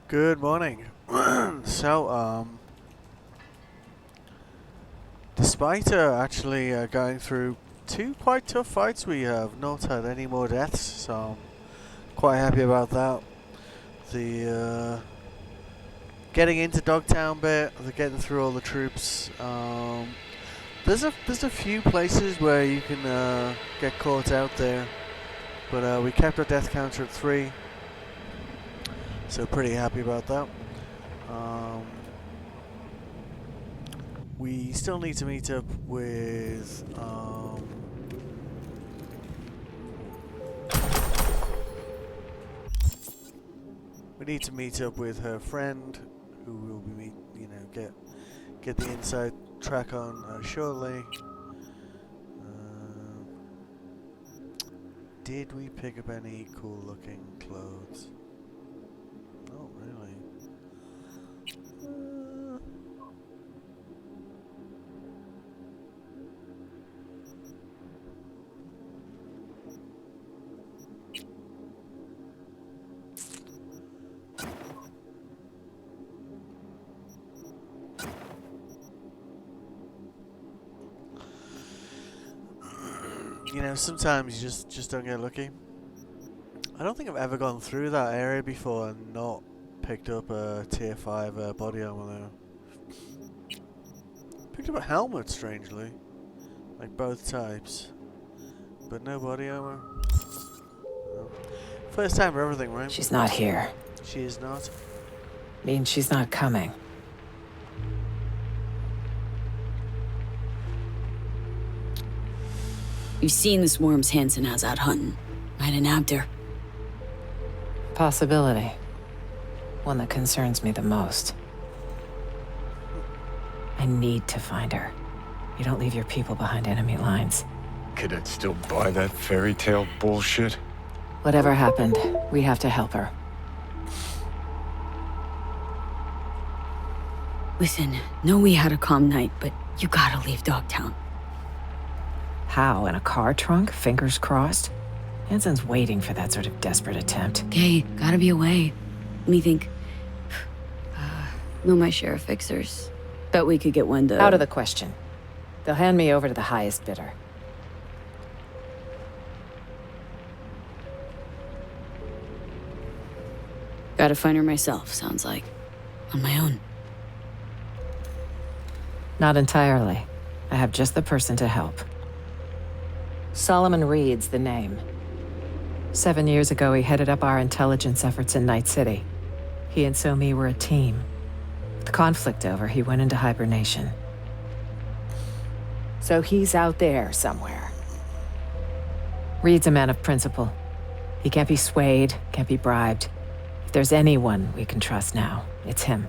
Good morning. Despite actually going through two quite tough fights, we have not had any more deaths, so I'm quite happy about that. The getting into Dogtown bit, the getting through all the troops. There's a few places where you can get caught out there, but we kept our death counter at 3, so pretty happy about that. We still need to meet up with her friend, who will be get the inside track on shortly. Did we pick up any cool looking clothes? Not really. You know, sometimes you just don't get lucky. I don't think I've ever gone through that area before and not picked up a tier 5 body armor though. Picked up a helmet, strangely. Like both types. But no body armor. No. First time for everything, right? She's not here. She is not? Means she's not coming. You've seen the swarms Hansen has out hunting. Might have nabbed her. Possibility. One that concerns me the most. I need to find her. You don't leave your people behind enemy lines. Could still buy that fairy tale bullshit? Whatever happened, we have to help her. Listen, know we had a calm night, but you gotta leave Dogtown. How? In a car trunk? Fingers crossed? Hansen's waiting for that sort of desperate attempt. Okay, gotta be away. Let me think. Know my share of fixers. Bet we could get one to... Out of the question. They'll hand me over to the highest bidder. Gotta find her myself, sounds like. On my own. Not entirely. I have just the person to help. Solomon Reed's the name. 7 years ago, he headed up our intelligence efforts in Night City. He and Somi were a team. With the conflict over, he went into hibernation. So he's out there somewhere. Reed's a man of principle. He can't be swayed, can't be bribed. If there's anyone we can trust now, it's him.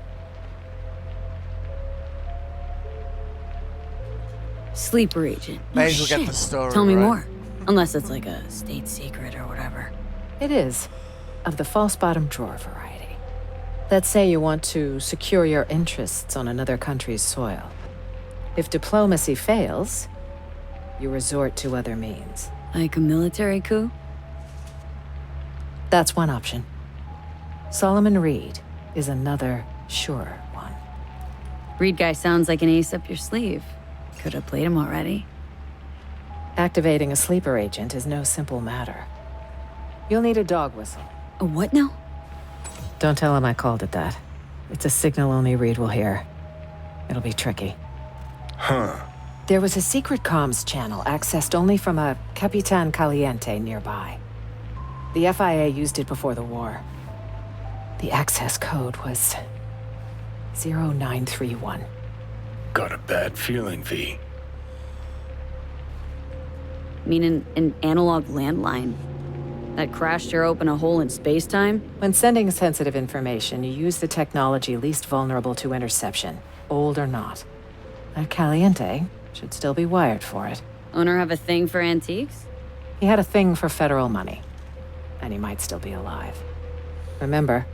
Sleeper agent. May Oh, as well get shit. the story, Tell me right? more. Unless it's like a state secret or whatever. It is. Of the false bottom drawer variety. Let's say you want to secure your interests on another country's soil. If diplomacy fails, you resort to other means. Like a military coup? That's one option. Solomon Reed is another sure one. Reed guy sounds like an ace up your sleeve. Could have played him already. Activating a sleeper agent is no simple matter. You'll need a dog whistle. A what now? Don't tell him I called it that. It's a signal only Reed will hear. It'll be tricky. Huh. There was a secret comms channel accessed only from a Capitan Caliente nearby. The FIA used it before the war. The access code was 0931. Got a bad feeling, V. Meaning an analog landline? That crashed or opened a hole in space-time? When sending sensitive information, you use the technology least vulnerable to interception, old or not. That Caliente should still be wired for it. Owner have a thing for antiques? He had a thing for federal money, and he might still be alive. Remember,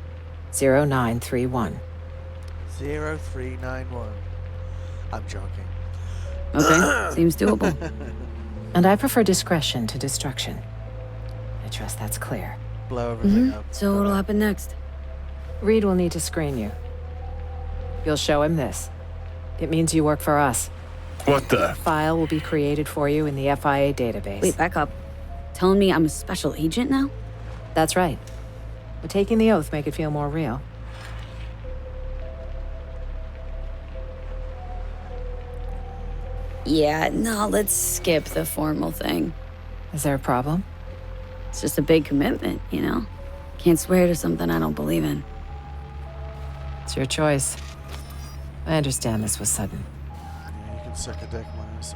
0931. 0391. I'm joking. Okay, seems doable. And I prefer discretion to destruction. I trust that's clear. Blow everything up. So what'll happen next? Reed will need to screen you. You'll show him this. It means you work for us. What the? File will be created for you in the FIA database. Wait, back up. Telling me I'm a special agent now? That's right. But taking the oath make it feel more real. Yeah, no, let's skip the formal thing. Is there a problem? It's just a big commitment, you know? Can't swear to something I don't believe in. It's your choice. I understand this was sudden. Yeah, you can suck a dick, Myers.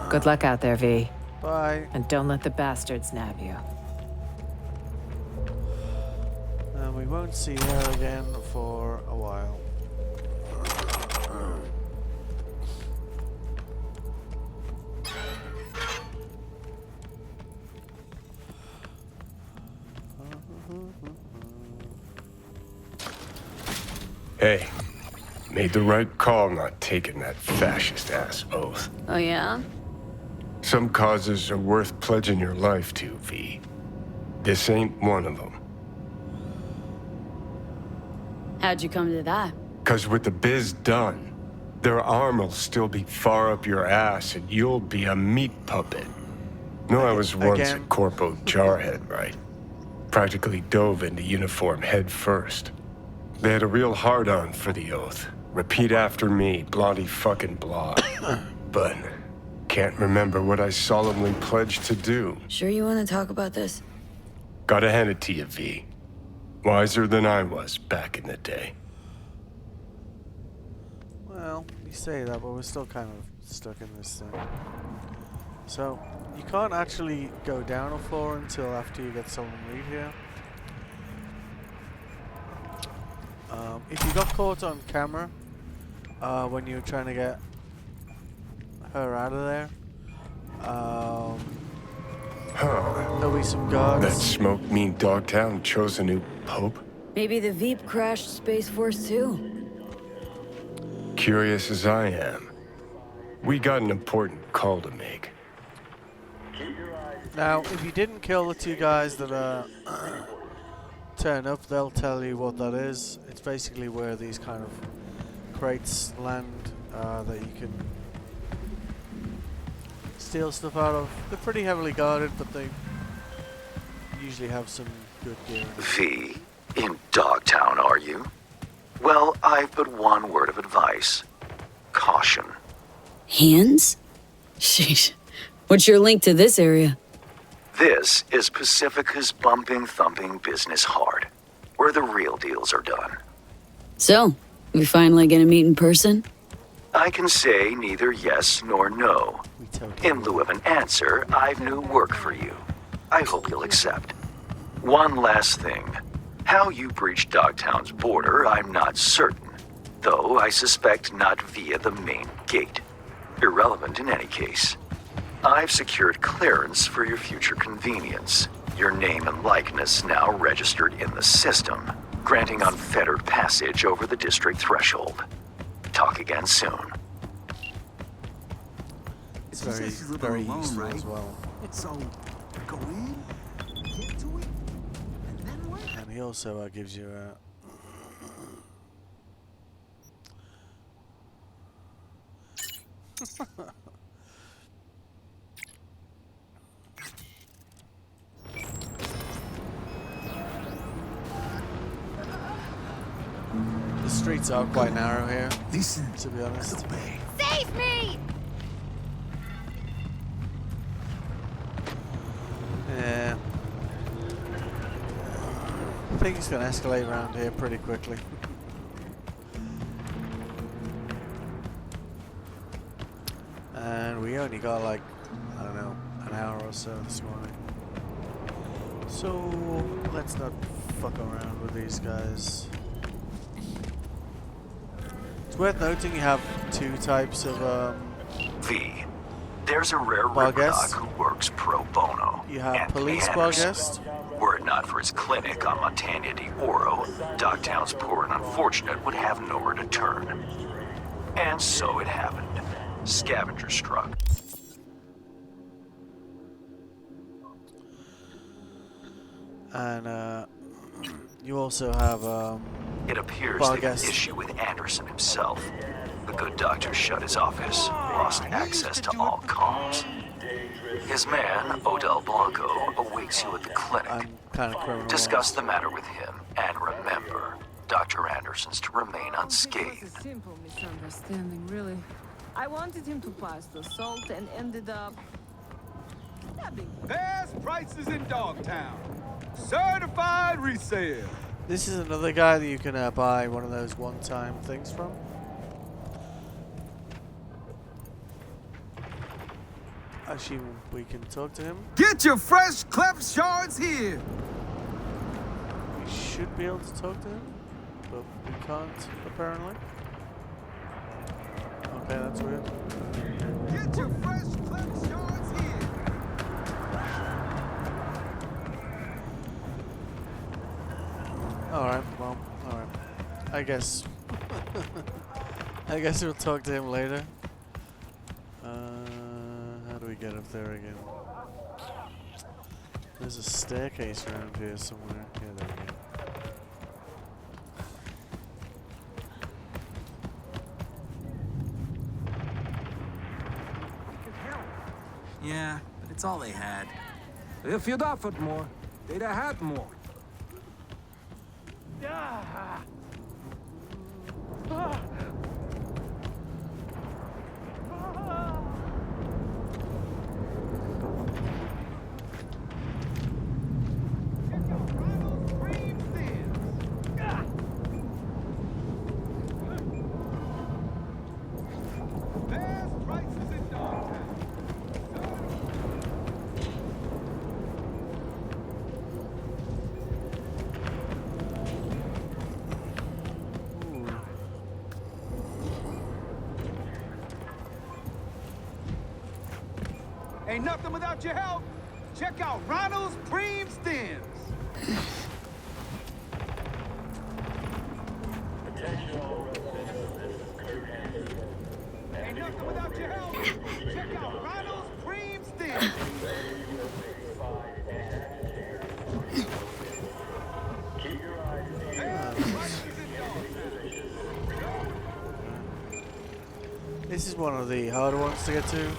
Good luck out there, V. Bye. And don't let the bastards nab you. And we won't see her again for a while. Hey, made the right call not taking that fascist-ass oath. Oh, yeah? Some causes are worth pledging your life to, V. This ain't one of them. How'd you come to that? 'Cause with the biz done, their arm'll still be far up your ass and you'll be a meat puppet. No, I was once a Again. corpo jarhead, right? Practically dove into uniform head first. They had a real hard-on for the oath. Repeat after me, blondie fucking blah. But can't remember what I solemnly pledged to do. Sure you want to talk about this? Gotta hand it to you, V. Wiser than I was back in the day. Well, you say that, but we're still kind of stuck in this thing. So, you can't actually go down a floor until after you get someone leave here. If you got caught on camera when you were trying to get her out of there, there'll be some guards. That smoke mean Dogtown chose a new pope? Maybe the Veep crashed Space Force too. Curious as I am, we got an important call to make. Now, if you didn't kill the two guys that turn up, they'll tell you what that is. It's basically where these kind of crates land that you can steal stuff out of. They're pretty heavily guarded, but they usually have some good gear. V, in Dogtown, are you? Well, I've but one word of advice. Caution. Hands? Sheesh. What's your link to this area? This is Pacifica's bumping, thumping business hard, where the real deals are done. So, we finally gonna meet in person? I can say neither yes nor no. We totally In lieu of an answer, I've new work for you. I hope you'll accept. One last thing. How you breached Dogtown's border, I'm not certain. Though I suspect not via the main gate. Irrelevant in any case. I've secured clearance for your future convenience. Your name and likeness now registered in the system, granting unfettered passage over the district threshold. Talk again soon. It's She very, says she's living very alone, useful right? as well. So, go in, get to it, and then what? And he also gives you a... The streets are quite narrow here, Listen, to be honest. obey. Save me! Yeah. I think it's going to escalate around here pretty quickly. And we only got like, I don't know, an hour or so this morning. So let's not fuck around with these guys. It's worth noting you have two types of V, there's a rare Barghest. Ripperdoc who works pro bono. you have Anthony police Anderson. Barghest. Were it not for his clinic on Montana de Oro, Dogtown's poor and unfortunate would have nowhere to turn. And so it happened. Scavenger struck. And You also have It appears Well, I there's guess- an issue with Anderson himself. The good doctor shut his office, lost access to all comms. His man, Odell Blanco, awaits you at the clinic. I'm kind of criminal. Discuss the matter with him, and remember, Dr. Anderson's to remain It was unscathed. a simple misunderstanding, really. I wanted him to pass the salt and ended up stabbing me. Best prices in Dogtown. Certified resale. This is another guy that you can buy one of those one-time things from. Actually, we can talk to him. Get your fresh clep shards here. We should be able to talk to him, but we can't, apparently. Okay, that's weird. Get your fresh clep shards here. Alright, well, alright. I guess. I guess we'll talk to him later. How do we get up there again? There's a staircase around here somewhere. Yeah, there we go. Yeah, but it's all they had. If you'd offered more, they'd have had more. Best prices in Dogtown. Ain't nothing without your help. Check out Ronald's Preem Stems. Ain't nothing without your help. Check out Ronald's Preem Stems. This is one of the harder ones to get to.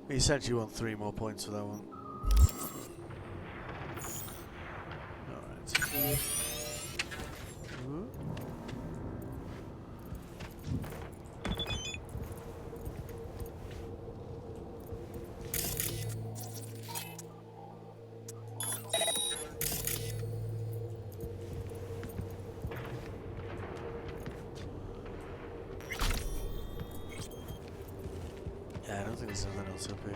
We essentially want 3 more points for that one. Alright. Ooh. Yeah, I don't think there's anything else up here.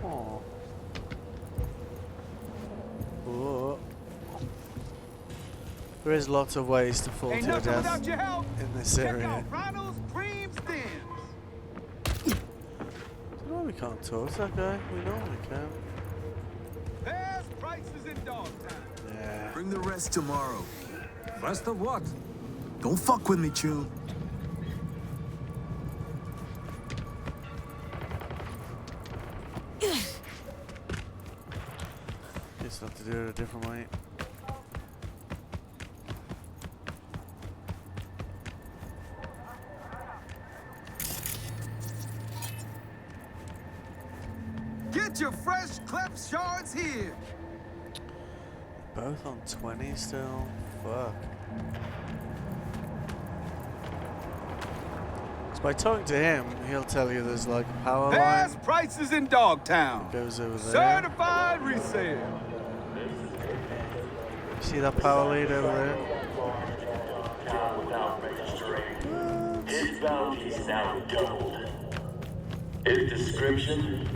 Oh. Whoa. There is lots of ways to fall Ain't to your nothing death without your help. in this Check area. out Ronald's Preem Stems. No, we can't talk to that guy. We normally can. Best prices in Dogtown. Yeah. Bring the rest tomorrow. Rest of what? Don't fuck with me, Chun. Just have to do it a different way. Get your fresh clep shards here. Both on 20 still? Fuck. So by talking to him, he'll tell you there's like a power line Best prices in Dogtown. that goes over there. Certified resale. See that power lead over there? bounty's now doubled. His description?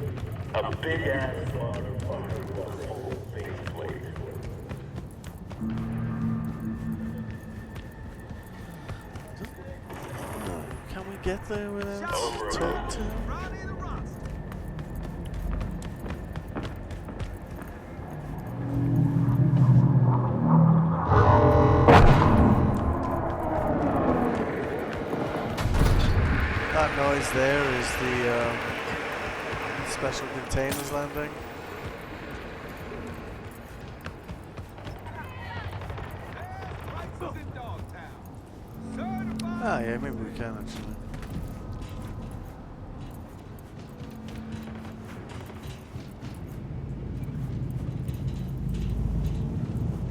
A big-ass motherfucker with a full faceplate. Can we get there without talking to him? That noise there is the special containers landing. Ah, yeah, maybe we can actually.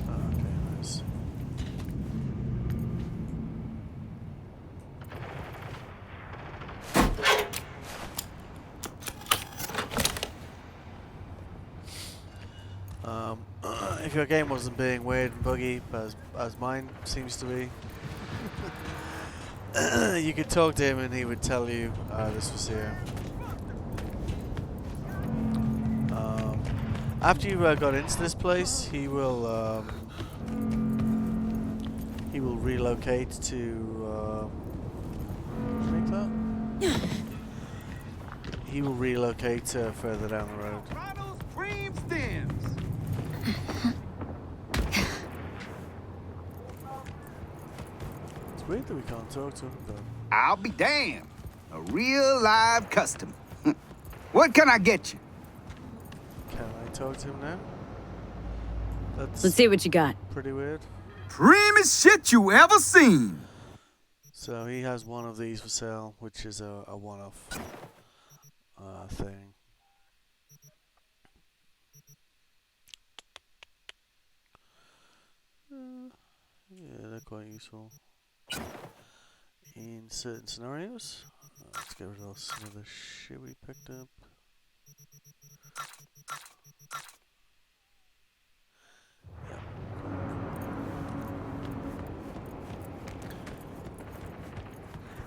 Okay, nice. If your game wasn't being weird and buggy, as mine seems to be, you could talk to him and he would tell you this was here. After you got into this place, he will relocate to make that. He will relocate further down the road. It's weird that we can't talk to him though. I'll be damned. A real live customer. What can I get you? Can I talk to him now? Let's see what you got. Pretty weird. Preemiest shit you ever seen. So he has one of these for sale, which is a one-off thing. Yeah, they're quite useful in certain scenarios. Let's get rid of some of the shit we picked up.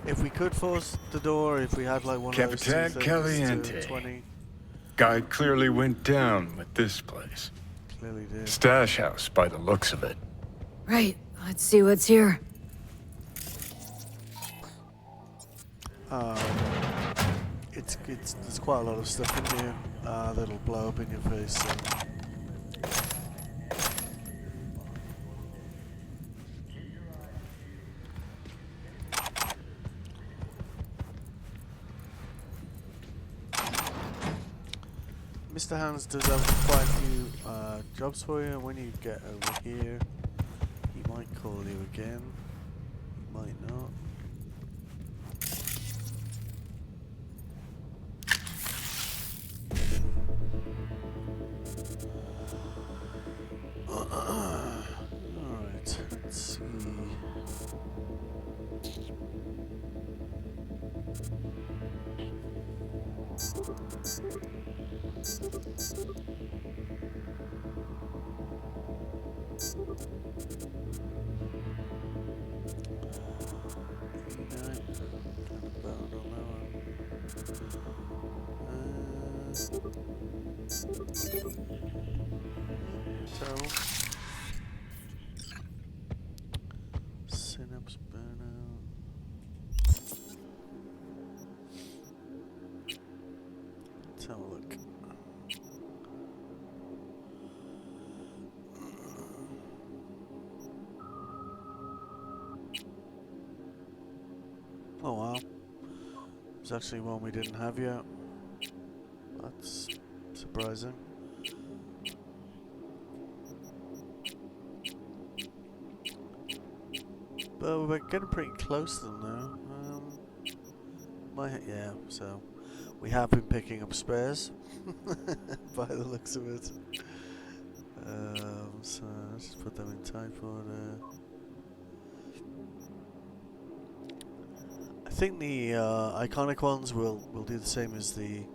If we could force the door, if we had like one of those two Capitan things Caliente. to 20. Guy clearly went down with this place. Clearly did. Stash house by the looks of it. Right, let's see what's here. There's quite a lot of stuff in here that'll blow up in your face. So. Mr. Hans does have quite a few jobs for you, and when you get over here, he might call you again, he might not. Alright, let's see. Terrible. Synapse burnout. Let's have a look. Oh wow. There's actually one we didn't have yet. That's surprising. But we're getting pretty close to them now. Yeah, so we have been picking up spares by the looks of it. So let's just put them in type order. I think the iconic ones will do the same as the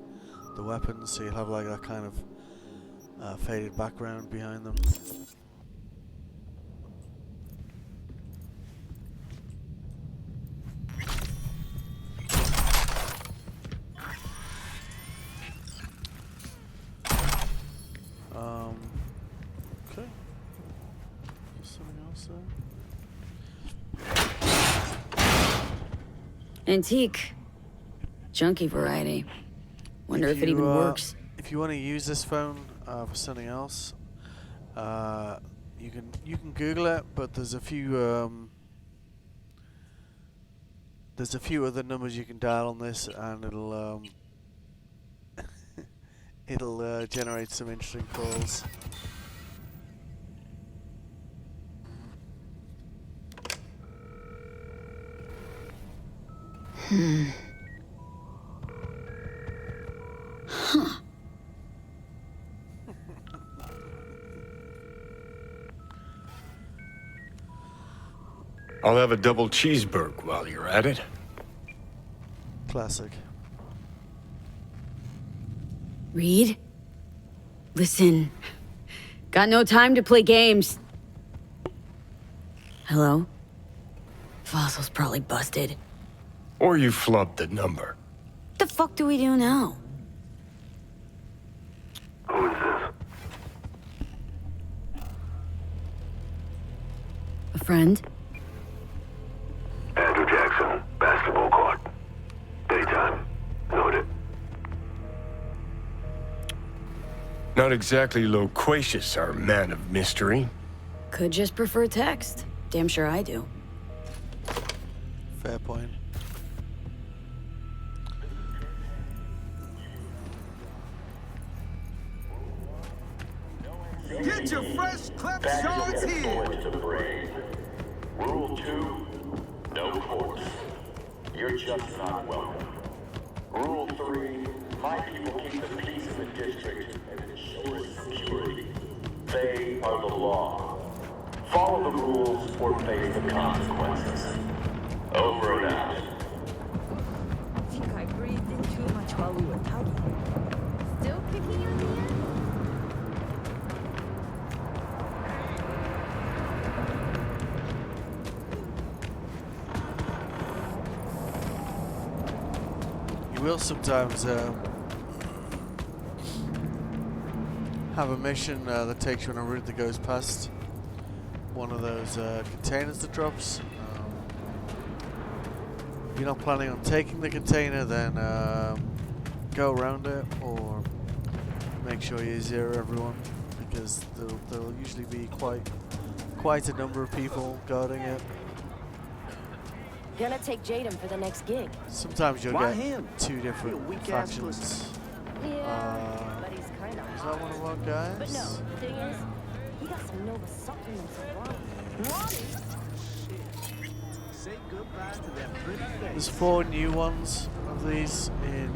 weapons, so you'll have like that kind of faded background behind them. so. Antique. Junky variety. Wonder if it even works. If you want to use this phone for something else, you can Google it, but there's a few other numbers you can dial on this, and it'll it'll generate some interesting calls. Huh. I'll have a double cheeseburger while you're at it. Classic. Reed? Listen. Got no time to play games. Hello? Fossil's probably busted. Or you flubbed the number. What the fuck do we do now? Who is this? A friend? Andrew Jackson, basketball court. Daytime. Noted. Not exactly loquacious, our man of mystery. Could just prefer text. Damn sure I do. Fair point. Get your fresh clip shots here! Rule 2, no courts. You're just not welcome. Rule 3, my people keep the peace in the district and ensure security. They are the law. Follow the rules or face the consequences. Over and out. I think I breathed in too much while we were talking. Still kicking on the end? You will sometimes have a mission that takes you on a route that goes past one of those containers that drops. If you're not planning on taking the container, then go around it, or make sure you zero everyone, because there'll usually be quite a number of people guarding it. Gonna take Jaden for the next gig. Sometimes you'll Why get him? two different factions. Yeah, but he's kind of Is that one of our guys? But no, the thing is, he got some Nova supplements wrong. Say goodbye to that pretty face. There's 4 new ones of these in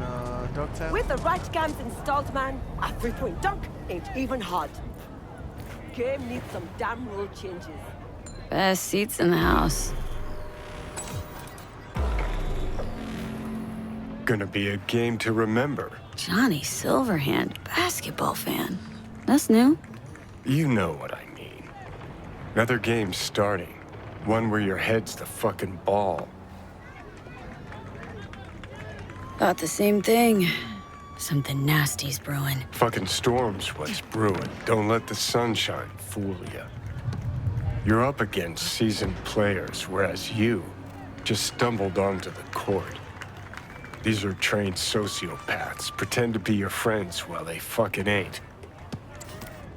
Dogtown. With the right guns installed, man, a 3-point dunk ain't even hard. Game needs some damn rule changes. Best seats in the house. Gonna be a game to remember. Johnny Silverhand, basketball fan. That's new. You know what I mean. Another game starting. One where your head's the fucking ball. Thought the same thing. Something nasty's brewing. Fucking storm's what's brewing. Don't let the sunshine fool you. You're up against seasoned players, whereas you just stumbled onto the court. These are trained sociopaths. Pretend to be your friends while they fucking ain't.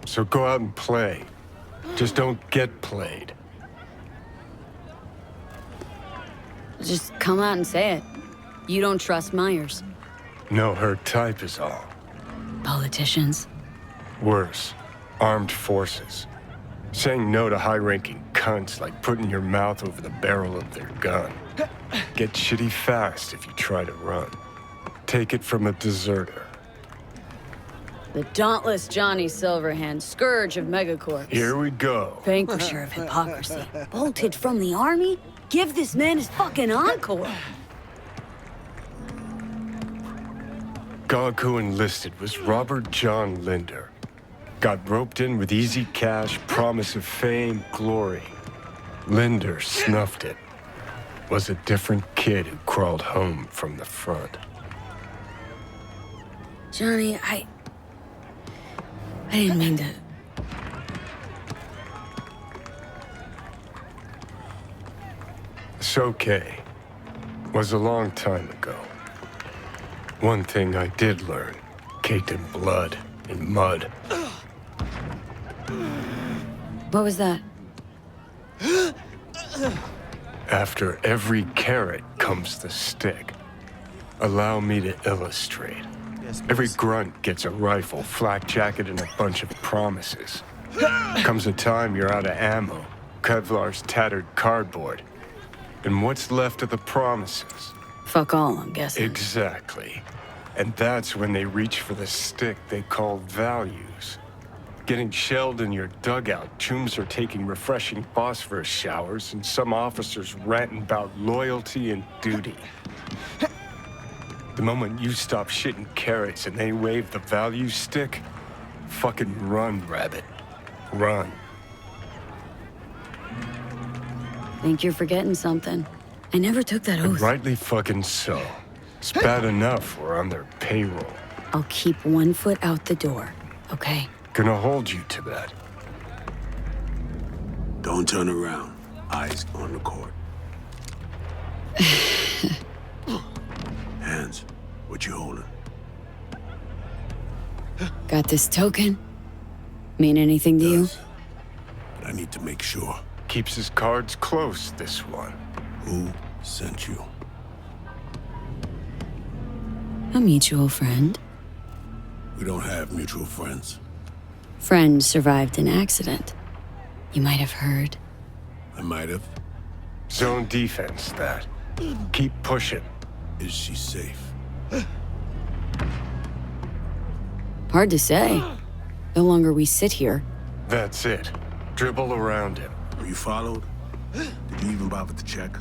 So go out and play. Just don't get played. Just come out and say it. You don't trust Myers. No, her type is all. Politicians. Worse, armed forces. Saying no to high-ranking cunts like putting your mouth over the barrel of their gun. Get shitty fast if you try to run. Take it from a deserter. The dauntless Johnny Silverhand, scourge of megacorps. Here we go. Vanquisher of hypocrisy. Bolted from the army? Give this man his fucking encore. Gog who enlisted was Robert John Linder. Got roped in with easy cash, promise of fame, glory. Linder snuffed it. Was a different kid who crawled home from the front. Johnny, I didn't mean to... It's okay. Was a long time ago. One thing I did learn, caked in blood and mud. What was that? After every carrot comes the stick. Allow me to illustrate. Yes, Every please. grunt gets a rifle, flak jacket, and a bunch of promises. Comes a time you're out of ammo, Kevlar's tattered cardboard. And what's left of the promises? Fuck all, I'm guessing. Exactly. And that's when they reach for the stick they call values. Getting shelled in your dugout, chooms are taking refreshing phosphorus showers, and some officers ranting about loyalty and duty. The moment you stop shitting carrots and they wave the value stick, fucking run, rabbit. Run. Think you're forgetting something. I never took that And oath. rightly fucking so. It's bad enough we're on their payroll. I'll keep 1 foot out the door, okay? Gonna hold you to that. Don't turn around. Eyes on the court. Hands. What you holding? Got this token? Mean anything to you? But I need to make sure. Keeps his cards close, this one. Who sent you? A mutual friend. We don't have mutual friends. Friend survived an accident. You might have heard. I might have. Zone defense, that. Keep pushing. Is she safe? Hard to say. The longer we sit here. That's it. Dribble around him. Were you followed? Did you even bother to check?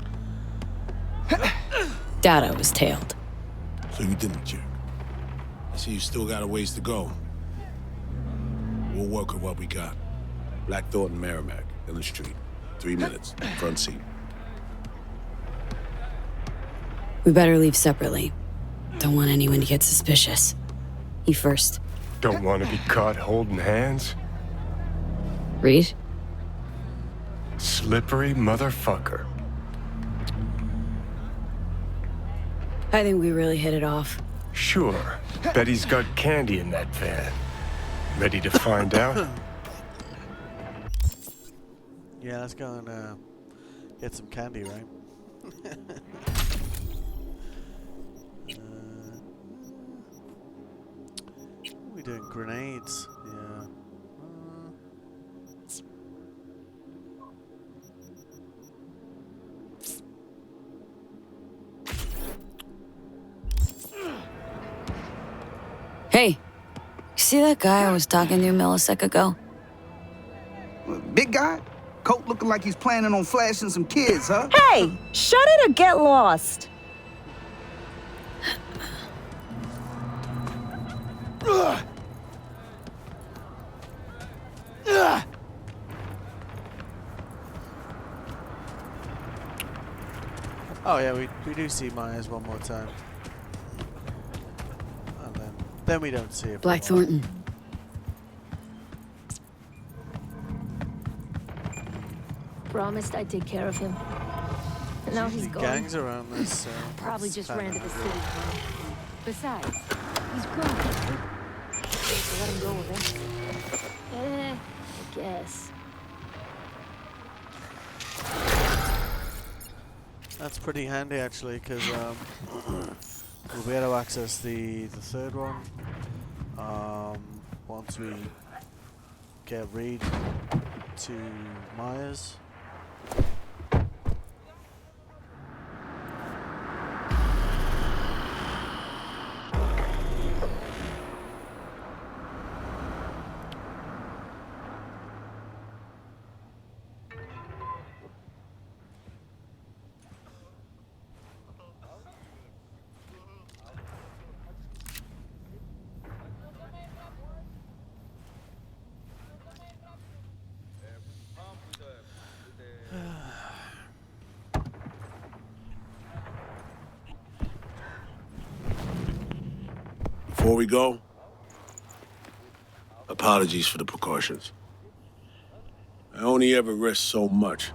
Data was tailed. So you didn't check. I see you still got a ways to go. We'll work with what we got. Black Thornton Merrimack, in the street. 3 minutes, front seat. We better leave separately. Don't want anyone to get suspicious. You first. Don't want to be caught holding hands? Reed? Slippery motherfucker. I think we really hit it off. Sure. Bet he's got candy in that van. Ready to find out? Yeah, let's go and get some candy, right? We're doing grenades. Yeah. Hey, you see that guy I was talking to a millisecond ago? Big guy? Coat looking like he's planning on flashing some kids, huh? Hey, shut it or get lost. Oh yeah, we do see Myers one more time. And then we don't see it. Black Thornton. Promised I'd take care of him. And now he's gone. Gangs around this. Probably just ran to the city. Besides, he's grown. So let him go with him. I guess. That's pretty handy actually, because we'll be able to access the third one once we get Reed to Myers. Before we go, apologies for the precautions. I only ever risk so much.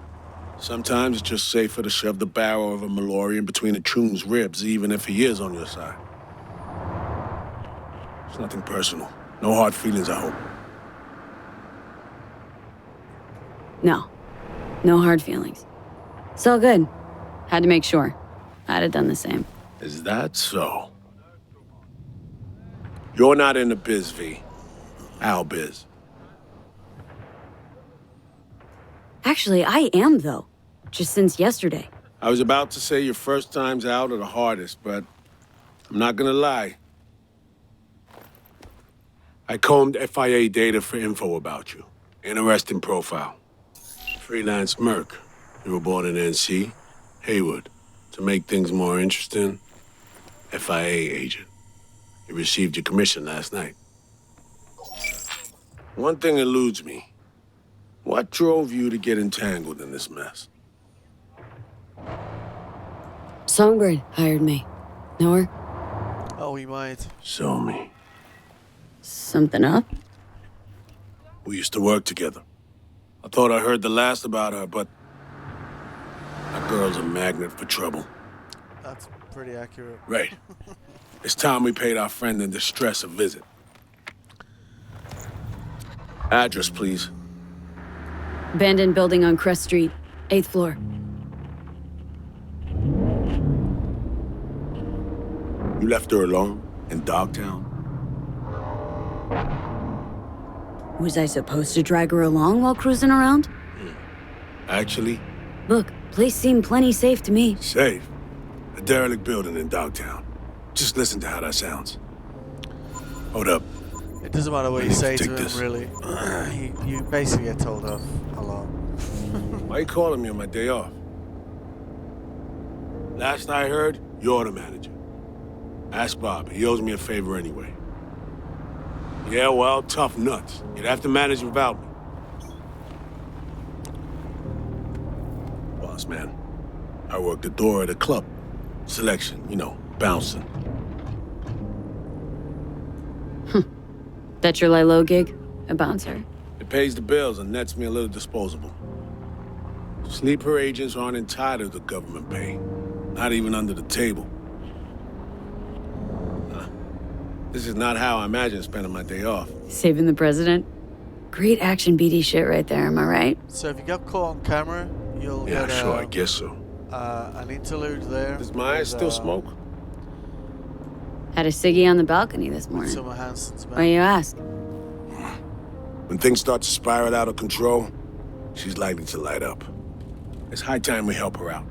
Sometimes it's just safer to shove the barrel of a Malorian between a Troon's ribs, even if he is on your side. It's nothing personal. No hard feelings, I hope. No. No hard feelings. It's all good. Had to make sure. I'd have done the same. Is that so? You're not in the biz, V. Our biz. Actually, I am, though. Just since yesterday. I was about to say your first times out are the hardest, but I'm not gonna lie. I combed FIA data for info about you. Interesting profile. Freelance merc. You were born in NC, Haywood. To make things more interesting, FIA agent. You received your commission last night. One thing eludes me. What drove you to get entangled in this mess? Songbird hired me. Know her? Oh, we might. Show me. Something up? We used to work together. I thought I heard the last about her, but that girl's a magnet for trouble. That's pretty accurate. Right. It's time we paid our friend in distress a visit. Address, please. Abandoned building on Crest Street, 8th floor. You left her alone in Dogtown? Was I supposed to drag her along while cruising around? Actually, Look, place seemed plenty safe to me. safe. A derelict building in Dogtown. Just listen to how that sounds. Hold up. It doesn't matter what I you need to say to take him, this. really. You basically get told off a lot. Why you calling me on my day off? Last I heard, you're the manager. Ask Bob. He owes me a favor anyway. Yeah, well, tough nuts. You'd have to manage without me. Boss man, I work the door at a club. Selection, bouncing. That your Lilo gig? A bouncer. It pays the bills and nets me a little disposable. Sleeper agents aren't entitled to government pay. Not even under the table. This is not how I imagine spending my day off. Saving the president? Great action BD shit right there, am I right? So if you got caught on camera, you'll Yeah, get sure, I guess so. an interlude there. Does my eyes still smoke? Had a ciggy on the balcony this morning. Summer Hanson's Why you ask? When things start to spiral out of control, she's likely to light up. It's high time we help her out.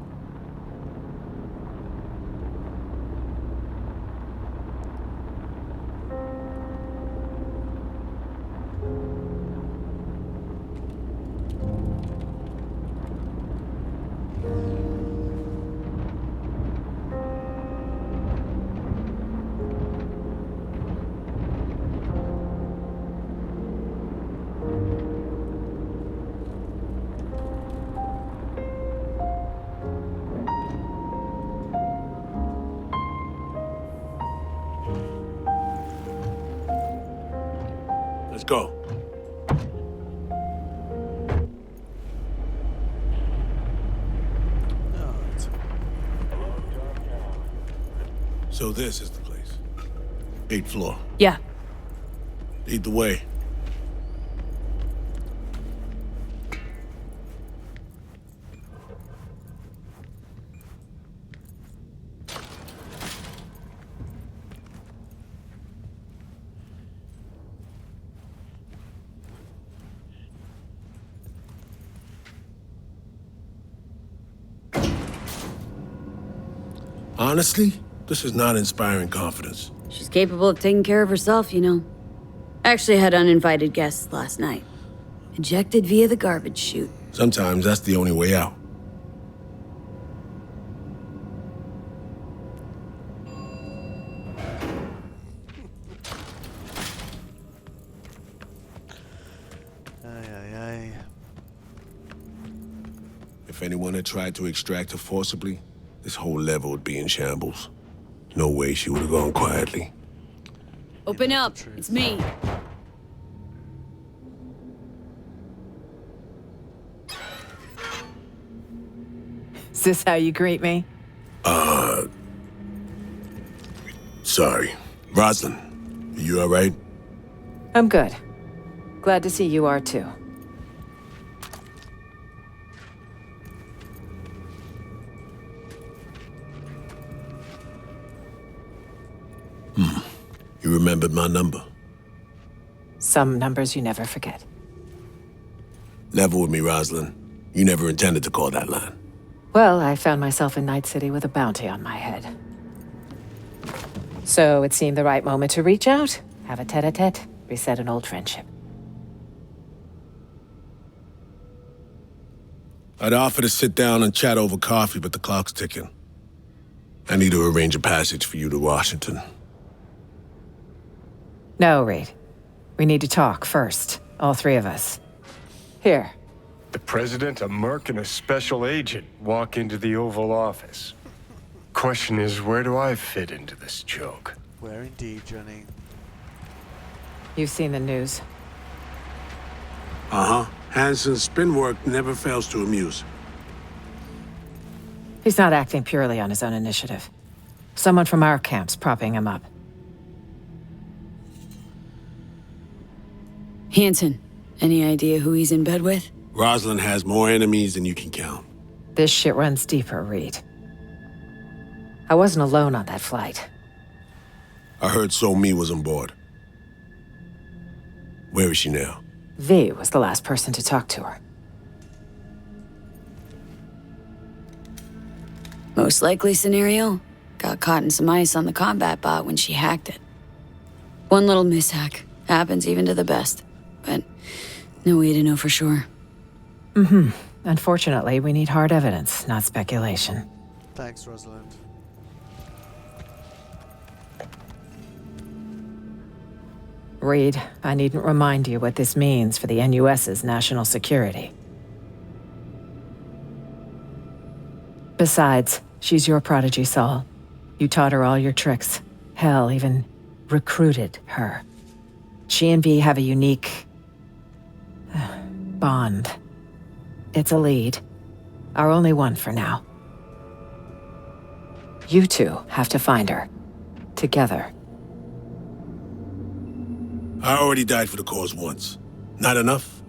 Let's go. So this is the place. 8th floor. Yeah. Lead the way. Honestly, this is not inspiring confidence. She's capable of taking care of herself, you know. Actually had uninvited guests last night. Ejected via the garbage chute. Sometimes that's the only way out. If anyone had tried to extract her forcibly, this whole level would be in shambles. No way she would have gone quietly. Open up. It's me. Is this how you greet me? Sorry. Rosalind, you alright? I'm good. Glad to see you are too. You remembered my number? Some numbers you never forget. Level with me, Rosalind. You never intended to call that line. Well, I found myself in Night City with a bounty on my head. So it seemed the right moment to reach out, have a tete-a-tete, reset an old friendship. I'd offer to sit down and chat over coffee, but the clock's ticking. I need to arrange a passage for you to Washington. No, Reed. We need to talk first, all three of us. Here. The president, a merc, and a special agent walk into the Oval Office. Question is, where do I fit into this joke? Where indeed, Johnny? You've seen the news. Uh-huh. Hansen's spin work never fails to amuse. He's not acting purely on his own initiative. Someone from our camp's propping him up. Hansen, any idea who he's in bed with? Rosalind has more enemies than you can count. This shit runs deeper, Reed. I wasn't alone on that flight. I heard So-Mi was on board. Where is she now? V was the last person to talk to her. Most likely scenario? Got caught in some ice on the combat bot when she hacked it. One little mishack. Happens even to the best. But no way to know for sure. Unfortunately, we need hard evidence, not speculation. Thanks, Rosalind. Reed, I needn't remind you what this means for the NUS's national security. Besides, she's your prodigy, Saul. You taught her all your tricks. Hell, even recruited her. She and V have a unique bond. It's a lead. Our only one for now. You two have to find her. Together. I already died for the cause once. Not enough?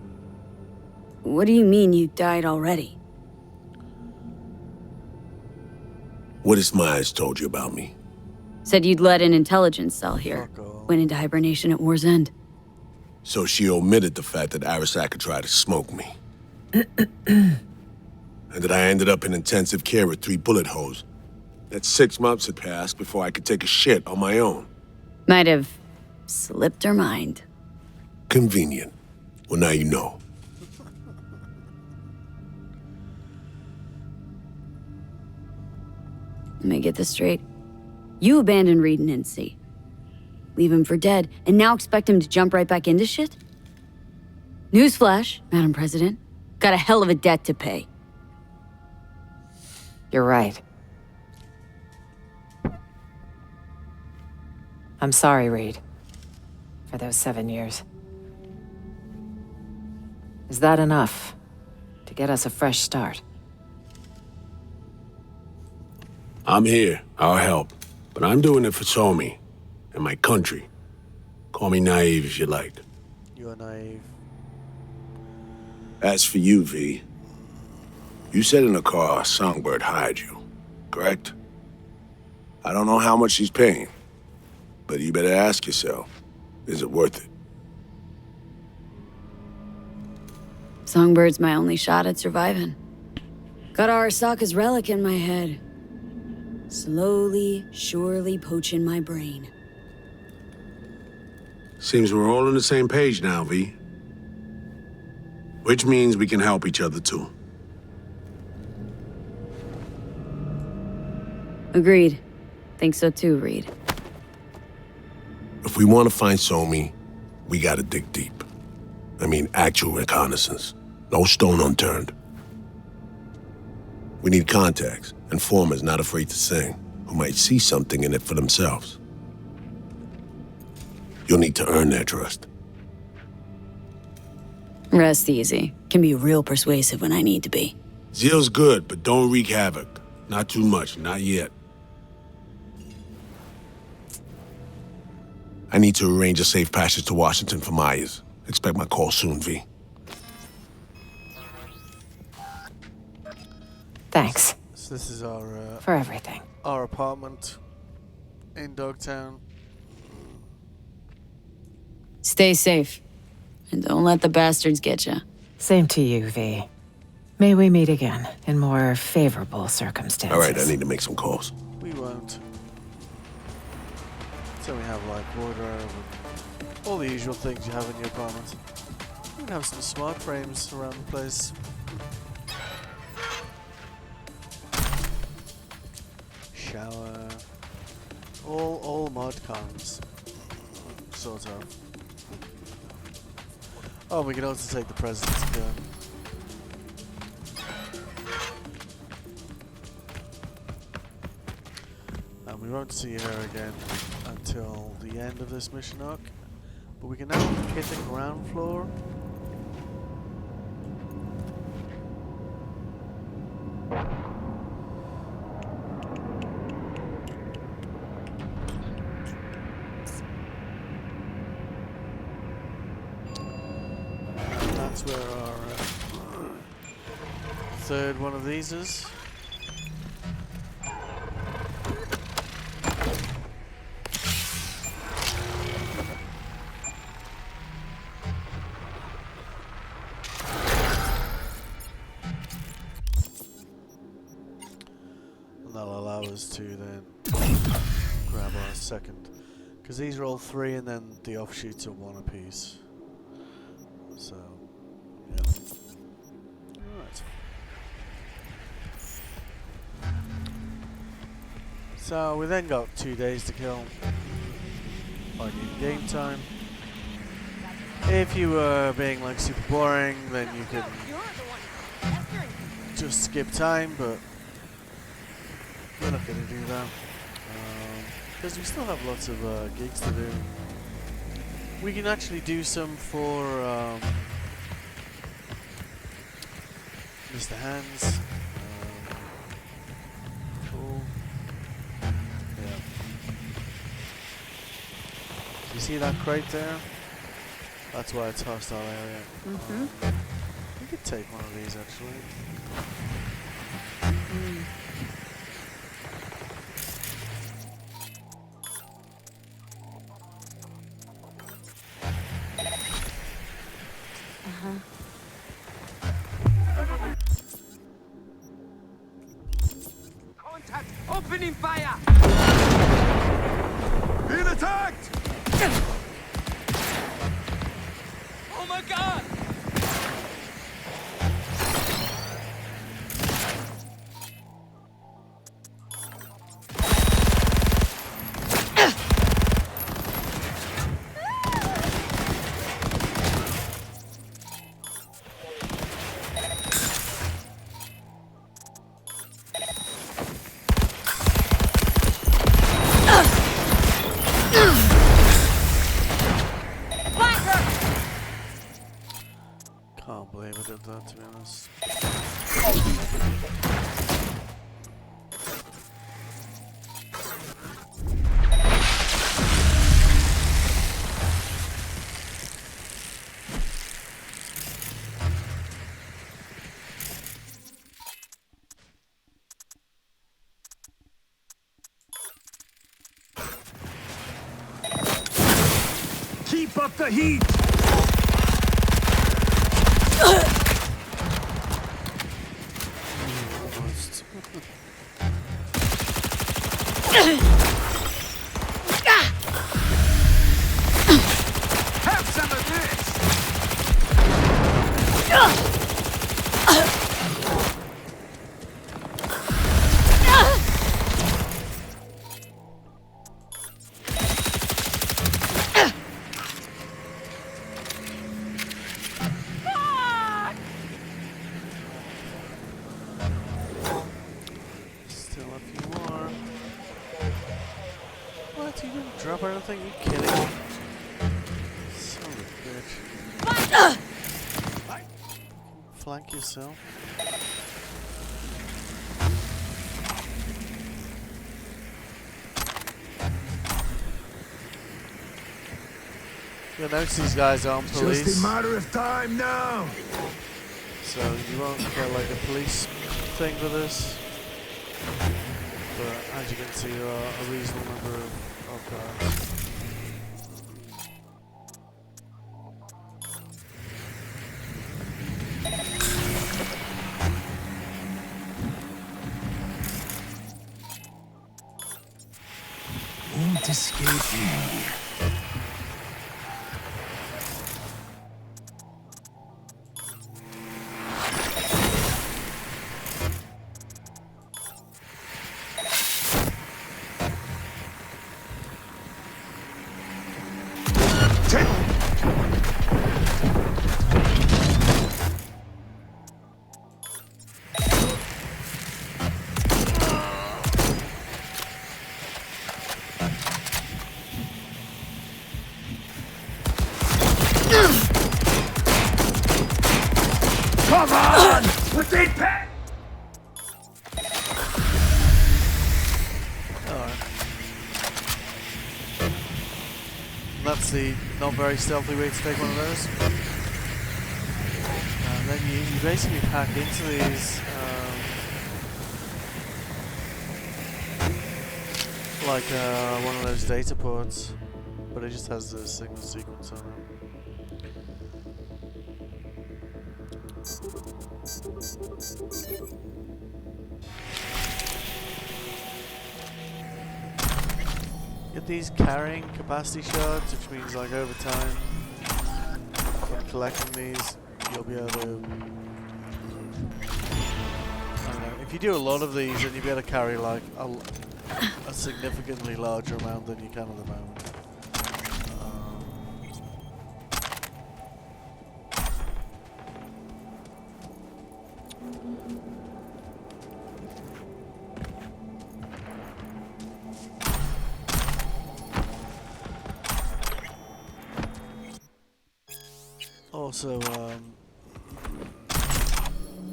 What do you mean you died already? What has Myers told you about me? Said you'd led an intelligence cell here. Went into hibernation at war's end. So she omitted the fact that Arasaka tried to smoke me. And that I ended up in intensive care with 3 bullet holes. That 6 months had passed before I could take a shit on my own. Might have slipped her mind. Convenient. Well, now you know. Let me get this straight. You abandoned Reed and NC. Leave him for dead, and now expect him to jump right back into shit? Newsflash, Madam President. Got a hell of a debt to pay. You're right. I'm sorry, Reed. For those 7 years. Is that enough to get us a fresh start? I'm here. I'll help. But I'm doing it for So-Mi and my country. Call me naive if you like. You're naive. As for you, V, you said in the car Songbird hired you, correct? I don't know how much she's paying, but you better ask yourself, is it worth it? Songbird's my only shot at surviving. Got Arasaka's relic in my head. Slowly, surely poaching my brain. Seems we're all on the same page now, V. Which means we can help each other, too. Agreed. Think so too, Reed. If we want to find So-Mi, we gotta dig deep. I mean, actual reconnaissance. No stone unturned. We need contacts, informers not afraid to sing, who might see something in it for themselves. You'll need to earn their trust. Rest easy. Can be real persuasive when I need to be. Zeal's good, but don't wreak havoc. Not too much, not yet. I need to arrange a safe passage to Washington for Myers. Expect my call soon, V. Thanks. So this is our for everything. Our apartment in Dogtown. Stay safe. And don't let the bastards get you. Same to you, V. May we meet again in more favorable circumstances. All right, I need to make some calls. We won't. So we have like wardrobe and all the usual things you have in your apartment. You can have some smart frames around the place. Shower. All mod cons. Sort of. Oh, we can also take the president's gun. And we won't see her again until the end of this mission arc. But we can now hit the ground floor. That's where our third one of these is. And that'll allow us to then grab our second. Because these are all three and then the offshoots are one apiece. So, yeah. Alright. So, we then got 2 days to kill. Like in game time. If you were being like super boring, then you can just skip time, but we're not going to do that. Because we still have lots of gigs to do. We can actually do some for Mr. Hands. Cool. Yeah. You see that crate there? That's why it's hostile area. We could take one of these actually. Contact! Opening fire! Being attacked! Oh my god! Can't believe I did that, to be honest. Keep up the heat! Almost. Have some of this! Still a few more. What? You didn't drop anything? Are you kidding me? Son of a bitch. Flank yourself. You'll notice these guys aren't police. Just a matter of time now. So you won't get like a police thing for this. But as you can see, there are a reasonable number of cars. Won't escape me. Come on! What's it, Pat? That's the not very stealthy way to take one of those. And then you basically hack into these like one of those data ports, but it just has the signal sequence on it. Get these carrying capacity shards, which means like over time, from collecting these, you'll be able to, I don't know, if you do a lot of these, then you'll be able to carry like a significantly larger amount than you can at the moment. Also,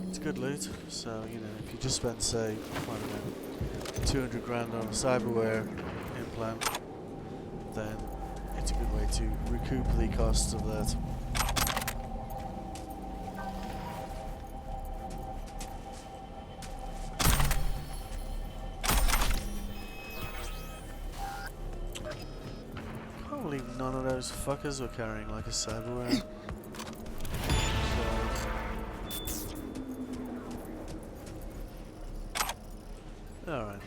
it's good loot, so, you know, if you just spend, say, I don't know, 200 grand on a cyberware implant, then it's a good way to recoup the costs of that. Can't believe none of those fuckers were carrying like a cyberware. Alright.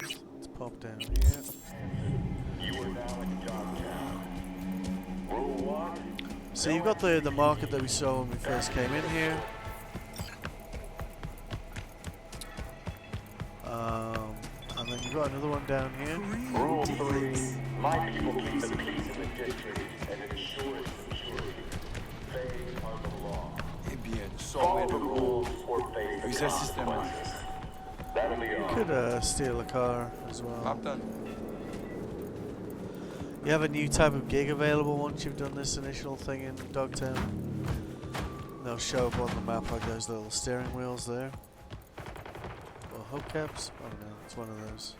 Let's pop down here. So you've got the market that we saw when we first came in here. And then you've got another one down here. Rule 3. My people keep the peace in the district and ensure security. They are the law. Eh bien, Follow the rules or face the consequences. That'll be You all. could steal a car as well. Captain. You have a new type of gig available once you've done this initial thing in Dogtown. They'll show up on the map like those little steering wheels there. Or hubcaps? I don't know, it's one of those.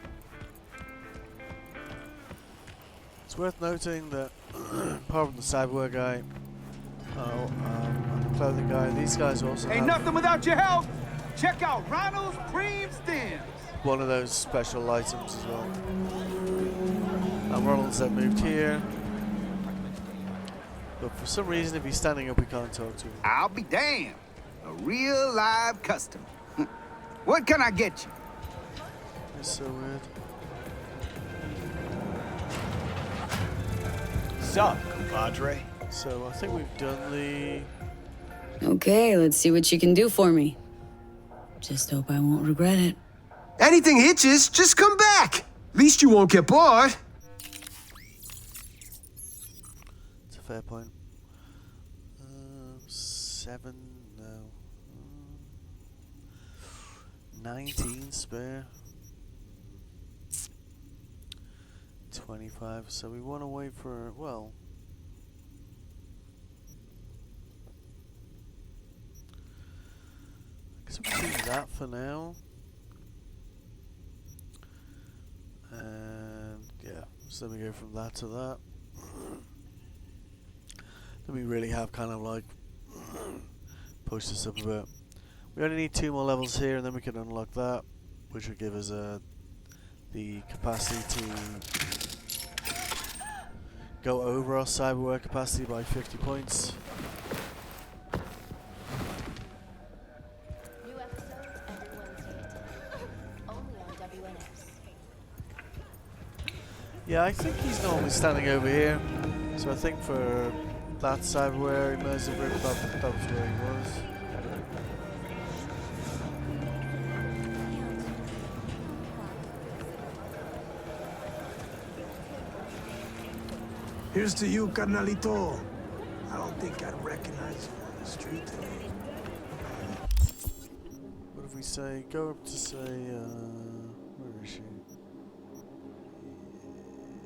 It's worth noting that apart from the cyberware guy and the clothing guy, these guys also Ain't have nothing without your help. Check out Ronald's Cream Stems. one of those special items as well. And Ronald's that moved here. But for some reason, if he's standing up, we can't talk to him. I'll be damned. A real live customer. What can I get you? It's so weird. Sup, compadre? So I think we've done the... Okay, let's see what you can do for me. Just hope I won't regret it. Anything hitches, just come back. Least you won't get bored. It's a fair point. 7, no. 19 spare. 25, so we want to wait for, well, that for now. And yeah, so let me go from that to that. Then we really have kind of like push this up a bit. We only need 2 more levels here, and then we can unlock that, which will give us the capacity to go over our cyberware capacity by 50 points. New episode every Wednesday at 10. Only on WNS. Yeah, I think he's normally standing over here, so I think for that cyberware immersive room, that was where he was. Here's to you, carnalito. I don't think I'd recognize you on the street today. What if we say, go up to say, where is she?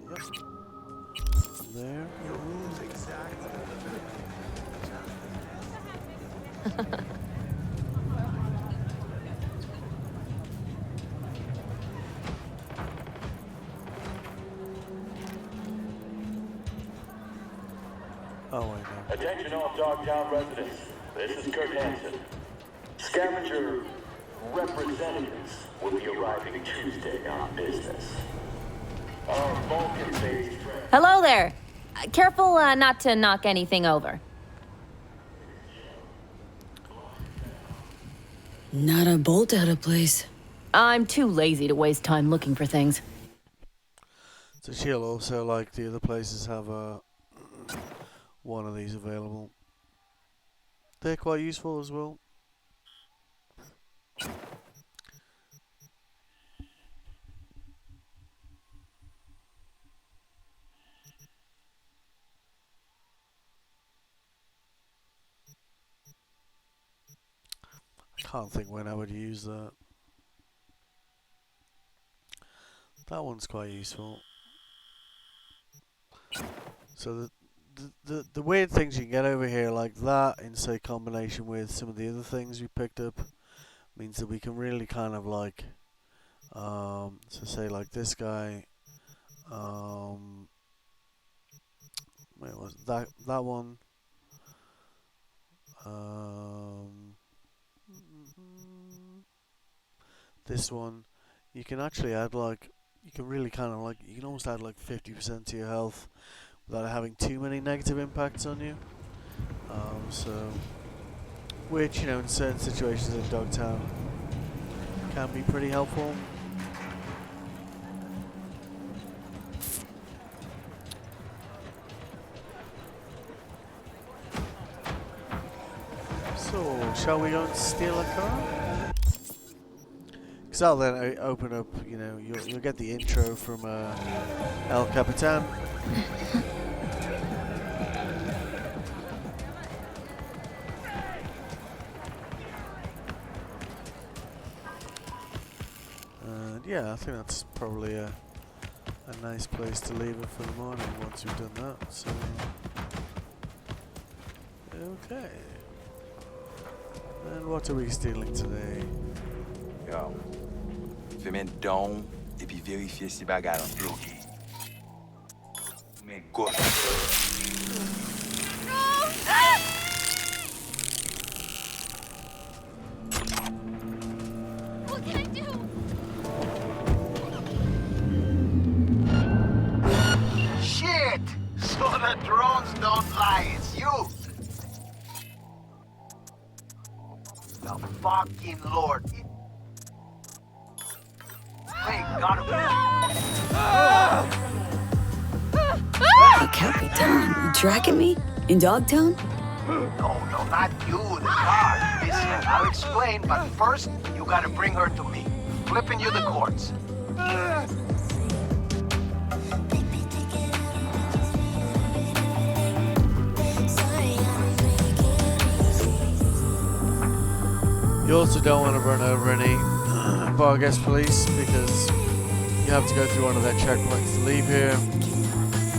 Yep. There. Your room's exactly. Oh, I know. Attention all Dogtown residents. This is Kurt Hansen. Scavenger representatives will be arriving Tuesday on business. Our Vulcan-based friends. Hello there. Careful not to knock anything over. Not a bolt out of place. I'm too lazy to waste time looking for things. So she'll also, like the other places, have one of these available. They're quite useful as well. I can't think when I would use that. That one's quite useful. So the weird things you can get over here, like that, in say combination with some of the other things we picked up, means that we can really kind of like, so say like this guy, wait, was that one? This one, you can actually add like, you can really kind of like, you can almost add like 50% to your health without having too many negative impacts on you. So, which, you know, in certain situations in Dogtown can be pretty helpful. So, shall we go and steal a car? Because that'll then open up, you know, you'll get the intro from El Capitan. And yeah, I think that's probably a nice place to leave it for the morning once we've done that. So, okay. And what are we stealing today? Yo, fais men don et puis vérifier si bagay an bloqué. Men gosse. What can I do? Shit! So the drones don't lie, it's you! The fucking Lord. Hey, gotta Hey, Capitan, you tracking me? In Dogtown? No, not you, the car. Listen, I'll explain, but first, you gotta bring her to me. Flipping you the cords. You also don't want to run over any Vargas police because you have to go through one of their checkpoints to leave here,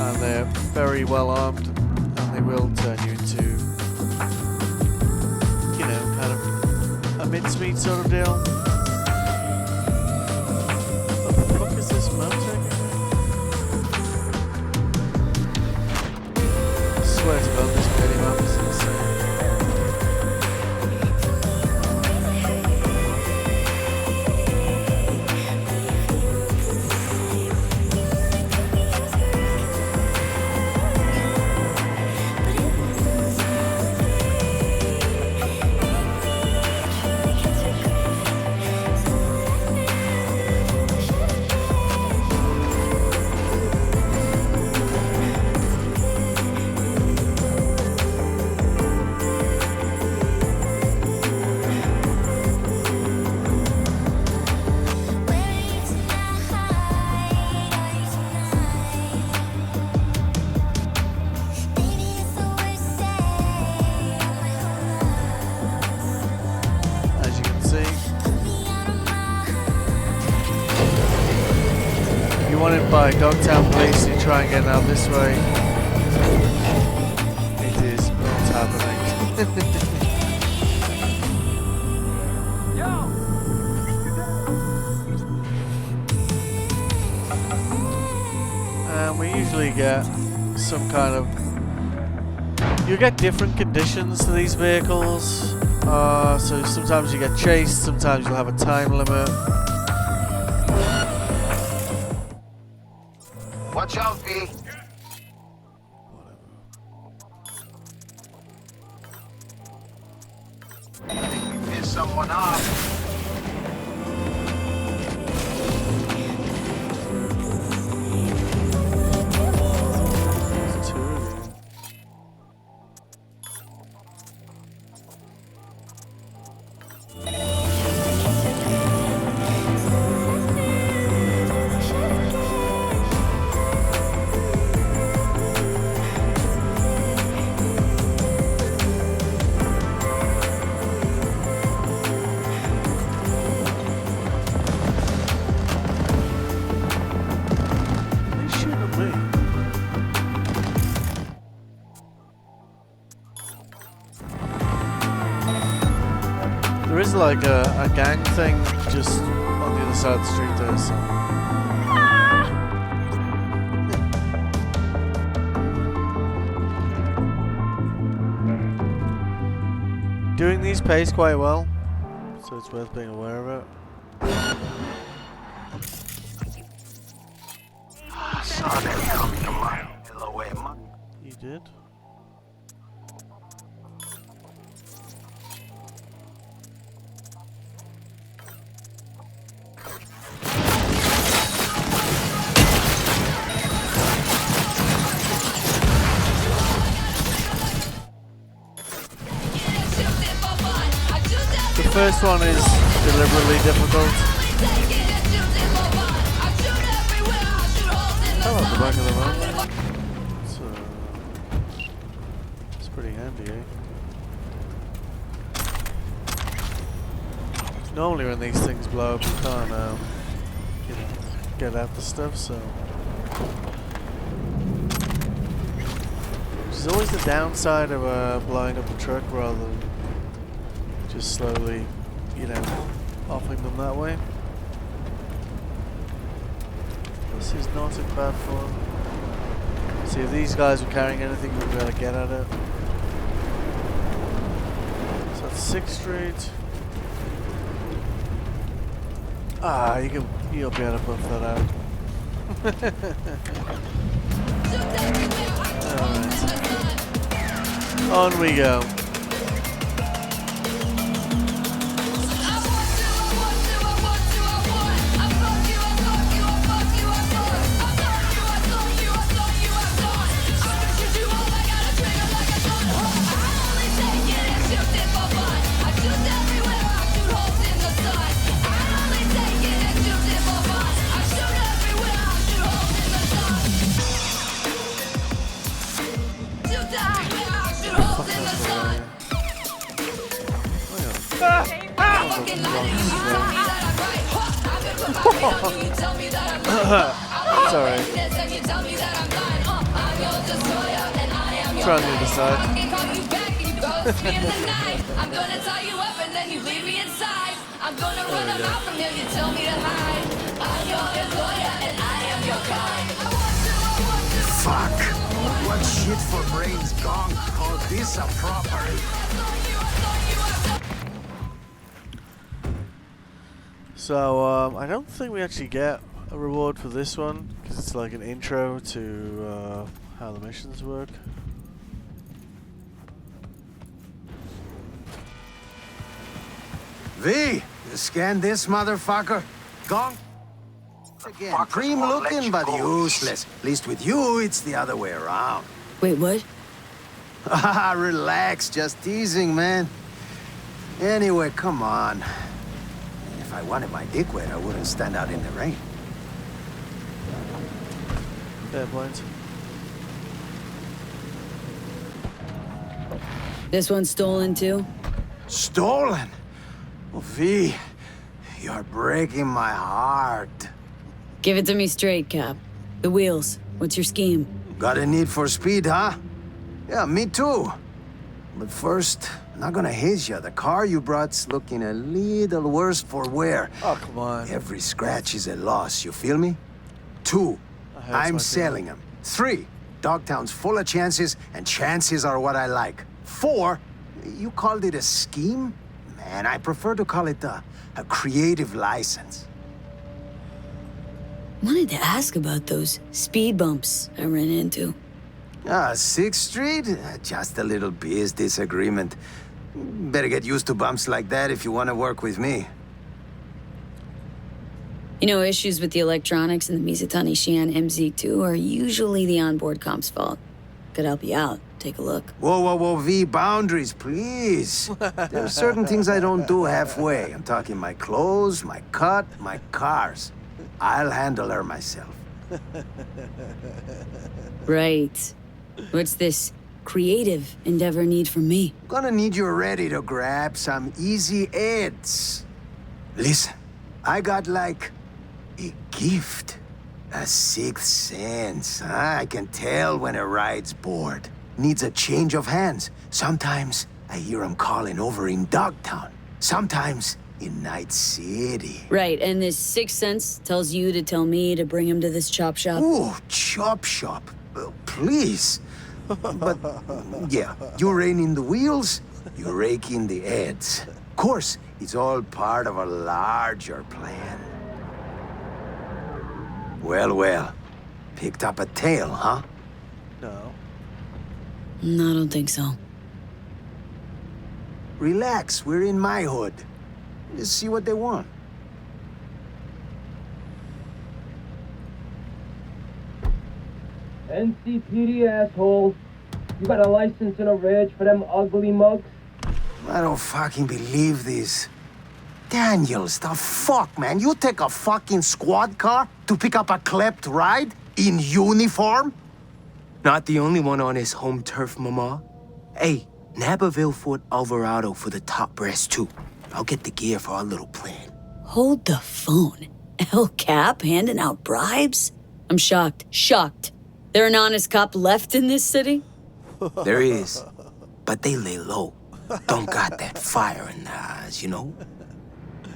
and they're very well armed, and they will turn you into, you know, kind of a mincemeat sort of deal. What the fuck is this motor? I swear to God, this minimap is insane. By Dogtown Police to try and get out this way. It is not happening. And we usually get some kind of... You get different conditions to these vehicles. So sometimes you get chased, sometimes you'll have a time limit. Watch out, V. You piss someone off. There is like a gang thing just on the other side of the street there, so. Doing these pays quite well, so it's worth being aware of it. I saw that coming a mile away. You did? The first one is deliberately difficult. I like the back of the van. It's pretty handy, eh? Normally when these things blow up, you can't get at the stuff, so. Which is always the downside of blowing up the truck rather than just slowly, offing them that way. This is not in bad form. See, if these guys were carrying anything, we'd be able to get at it. So that's 6th Street. Ah, you'll be able to buff that out. Alright. On we go. Sorry. Try on the other side. Ghost me in the night. I'm gonna tie you up and then you leave me inside. I'm gonna run them out from here, you tell me to hide. I'm your employer and I am your kind. Fuck. What shit for brains gone? Call this a proper... So, I don't think we actually get a reward for this one, because it's like an intro to how the missions work. V, you scan this motherfucker? Gone? Again, cream looking but useless. At least with you, it's the other way around. Wait, what? Ah, relax, just teasing, man. Anyway, come on. If I wanted my dick wet, I wouldn't stand out in the rain. Fair point. This one's stolen too? Stolen? Oh, V, you're breaking my heart. Give it to me straight, Cap. The wheels. What's your scheme? Got a need for speed, huh? Yeah, me too. But first, I'm not gonna haze you. The car you brought's looking a little worse for wear. Oh, come on. Every scratch is a loss, you feel me? 2, I'm selling them. 3, Dogtown's full of chances, and chances are what I like. 4, you called it a scheme? Man, I prefer to call it a creative license. Wanted to ask about those speed bumps I ran into. 6th Street? Just a little biz disagreement. Better get used to bumps like that if you want to work with me. You know, issues with the electronics in the Mizutani Xi'an MZ2 are usually the onboard comp's fault. Could help you out. Take a look. Whoa, whoa, whoa, V, boundaries, please. There are certain things I don't do halfway. I'm talking my clothes, my cut, my cars. I'll handle her myself. Right. What's this creative endeavor need from me? Gonna need you ready to grab some easy ads. Listen, I got like a gift. A 6th sense. I can tell when a ride's bored. Needs a change of hands. Sometimes I hear him calling over in Dogtown. Sometimes in Night City. Right, and this 6th sense tells you to tell me to bring him to this chop shop? Ooh, chop shop. Please. But, yeah, you rein in the wheels, you rake in the ads. Of course, it's all part of a larger plan. Well, well. Picked up a tail, huh? No. No, I don't think so. Relax, we're in my hood. Let's see what they want. NCPD, asshole. You got a license and a reg for them ugly mugs? I don't fucking believe this. Daniels, the fuck, man? You take a fucking squad car to pick up a klept ride? In uniform? Not the only one on his home turf, Mama. Hey, nab a Vilfort Alvarado for the top brass, too. I'll get the gear for our little plan. Hold the phone. El Cap handing out bribes? I'm shocked. Shocked. There an honest cop left in this city? There is. But they lay low. Don't got that fire in their eyes, you know?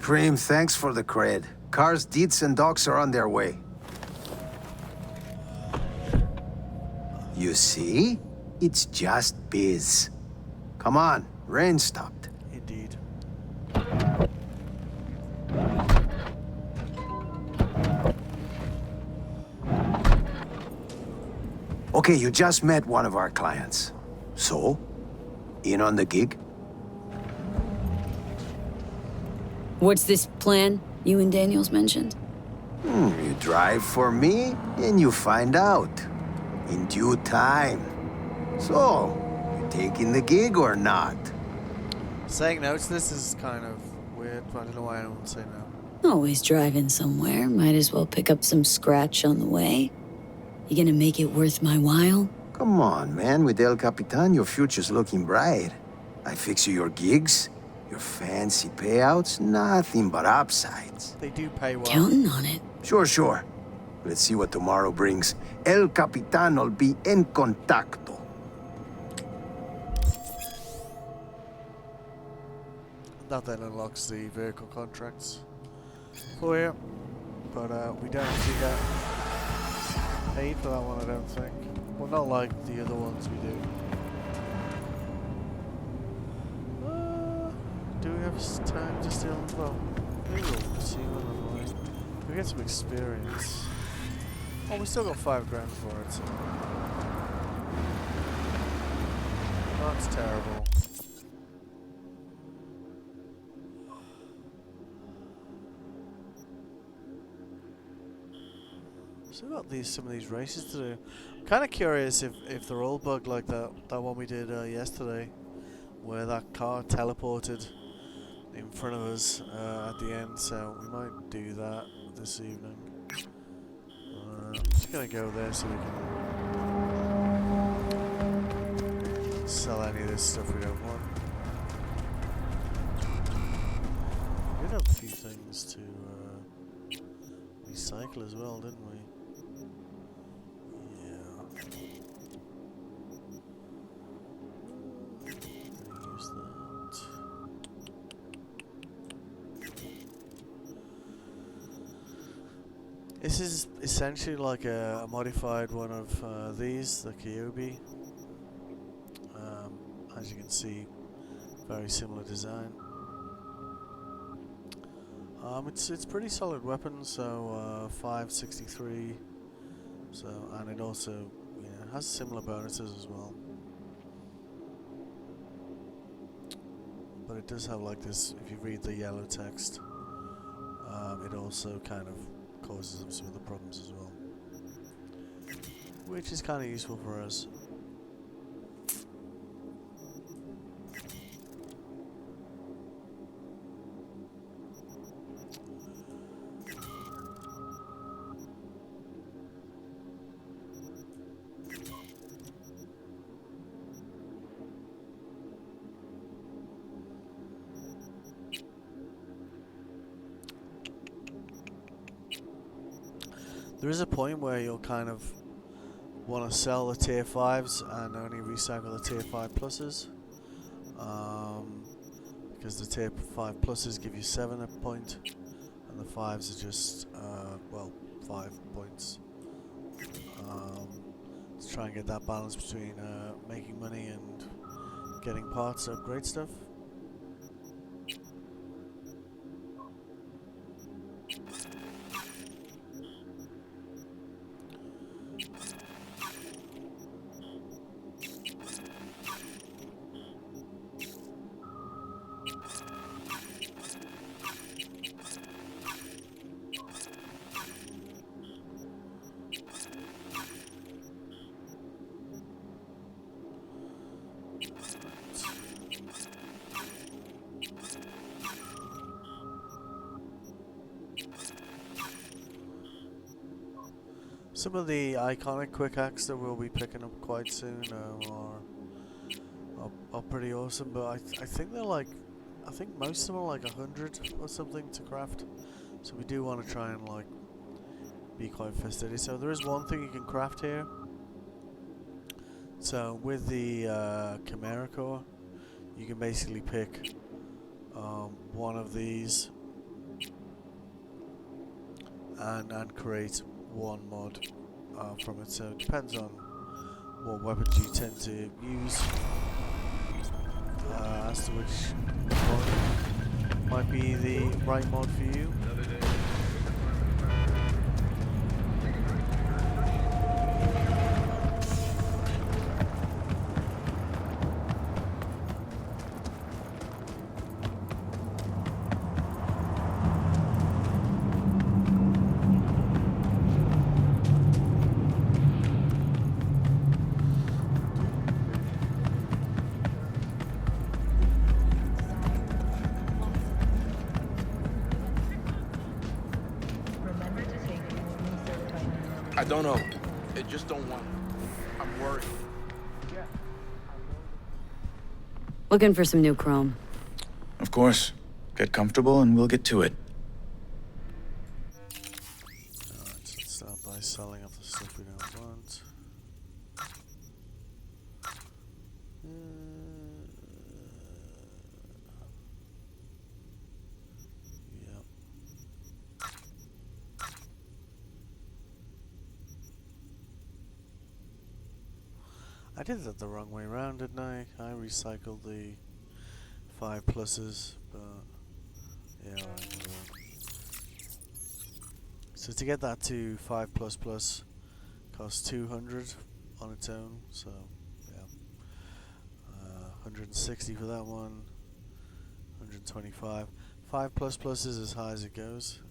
Preem, thanks for the cred. Cars, deeds, and docs are on their way. You see? It's just biz. Come on, rain stopped. Indeed. Okay, you just met one of our clients. So? In on the gig? What's this plan you and Daniels mentioned? You drive for me, and you find out. In due time. So, you taking the gig or not? Saying no to this is kind of weird, but I don't know why I don't say no. Always driving somewhere. Might as well pick up some scratch on the way. You gonna make it worth my while? Come on, man. With El Capitan, your future's looking bright. I fix you your gigs, your fancy payouts, nothing but upsides. They do pay well. Counting on it. Sure, sure. Let's see what tomorrow brings. El Capitan will be en contacto. That then unlocks the vehicle contracts for you, but we don't actually get paid for that one, I don't think. Well, not like the other ones we do. Do we have time to steal them? Well, maybe we'll see another way. We get some experience. Oh, we still got $5 grand for it, so that's terrible. Still got some of these races to do. I'm kind of curious if they're all bugged like that one we did yesterday, where that car teleported in front of us at the end. So we might do that this evening. I'm just gonna go there so we can sell any of this stuff we don't want. We did have a few things to recycle as well, didn't we? This is essentially like a modified one of these, the Kyobi. As you can see, very similar design. It's pretty solid weapon, so 563. So, and it also has similar bonuses as well. But it does have like this. If you read the yellow text, it also kind of causes them some of the problems as well, which is kind of useful for us. There is a point where you'll kind of want to sell the tier 5s and only recycle the tier 5 pluses, because the tier 5 pluses give you 7 a point and the 5s are just well, 5 points. Let's try and get that balance between making money and getting parts to upgrade stuff. Some of the iconic quick hacks that we'll be picking up quite soon are pretty awesome, but I think they're like, I think most of them are like 100 or something to craft. So we do want to try and like be quite fastidious. So there is one thing you can craft here. So with the Chimera core, you can basically pick one of these and create one mod from it. So it depends on what weapons you tend to use as to which mod might be the right mod for you. I don't know. I just don't want. I'm worried. Looking for some new chrome. Of course. Get comfortable and we'll get to it. Alright, let's start by selling off the stuff we don't want. I did that the wrong way around, didn't I? I recycled the 5 pluses, but yeah, alright. So to get that to 5 plus plus costs 200 on its own, so yeah. 160 for that one, 125. 5 plus plus is as high as it goes.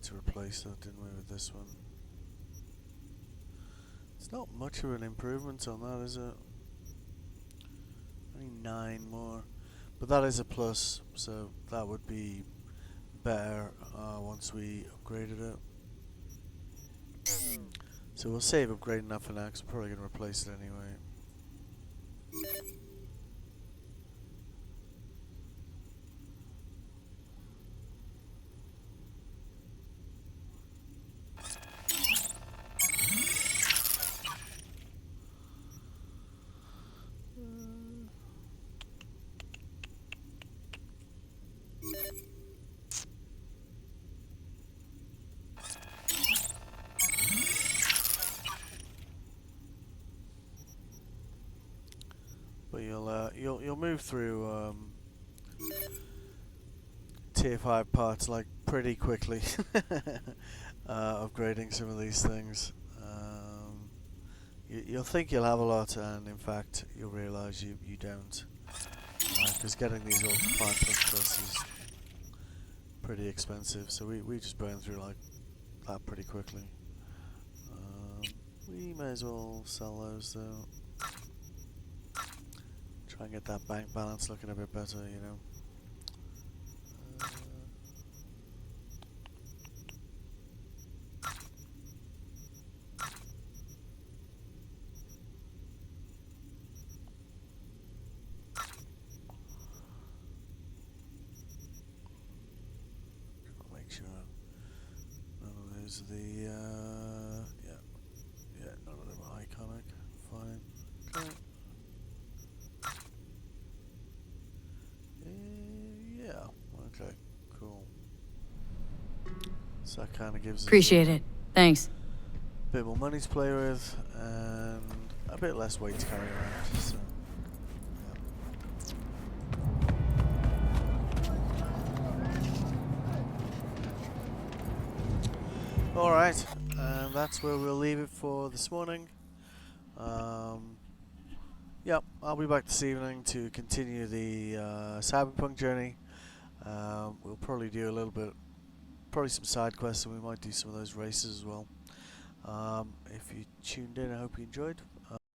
To replace that, didn't we, with this one? It's not much of an improvement on that, is it? Only 9 more, but that is a plus, so that would be better once we upgraded it. So we'll save upgrading that for now, because we're probably going to replace it anyway. But you'll move through tier 5 parts like pretty quickly, upgrading some of these things. You'll think you'll have a lot, and in fact you'll realise you don't, because getting these all to 5 plus plus is pretty expensive. So we just burn through like that pretty quickly. We may as well sell those though. Try and get that bank balance looking a bit better, you know. Make sure none of those are the yeah, none of them are iconic. Fine. Okay. Yeah. Okay. Cool. So that kind of gives us Appreciate it. Thanks. a bit more money to play with and a bit less weight to carry around. So, yeah. All right, and that's where we'll leave it for this morning. Yep, I'll be back this evening to continue the Cyberpunk journey. We'll probably do a little bit, probably some side quests, and we might do some of those races as well. If you tuned in, I hope you enjoyed.